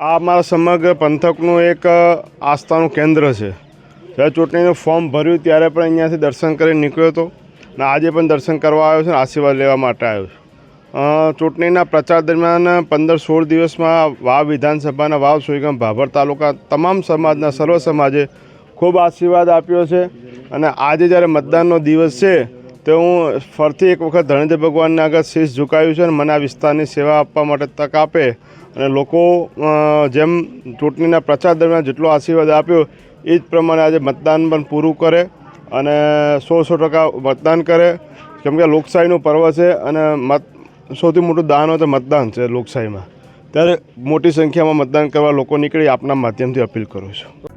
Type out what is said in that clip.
આ અમારા સમગ્ર પંથકનું એક આસ્થાનું કેન્દ્ર છે. જ્યારે ચૂંટણીનું ફોર્મ ભર્યું ત્યારે પણ અહીંયાથી દર્શન કરીને નીકળ્યો હતો અને આજે પણ દર્શન કરવા આવ્યો છે અને આશીર્વાદ લેવા માટે આવ્યો છે. ચૂંટણીના પ્રચાર દરમિયાન 15-16 દિવસમાં વાવ વિધાનસભાના વાવ સુઈગામ ભાભર તાલુકા તમામ સમાજના સર્વ સમાજે ખૂબ આશીર્વાદ આપ્યો છે. અને આજે જ્યારે મતદાનનો દિવસ છે તો હું ફરીથી એક વખત ધરણીધર ભગવાનને આગળ શીશ ઝુકાવ્યું છે અને મને આ વિસ્તારની સેવા આપવા માટે તક આપે અને લોકો જેમ ચૂંટણીના પ્રચાર દરમિયાન જેટલો આશીર્વાદ આપ્યો એ જ પ્રમાણે આજે મતદાન પણ પૂરું કરે અને 100% મતદાન કરે. કેમ કે લોકશાહીનું પર્વ છે અને સૌથી મોટું દાન હોય તો મતદાન છે લોકશાહીમાં. ત્યારે મોટી સંખ્યામાં મતદાન કરવા લોકો નીકળી આપના માધ્યમથી અપીલ કરું છું.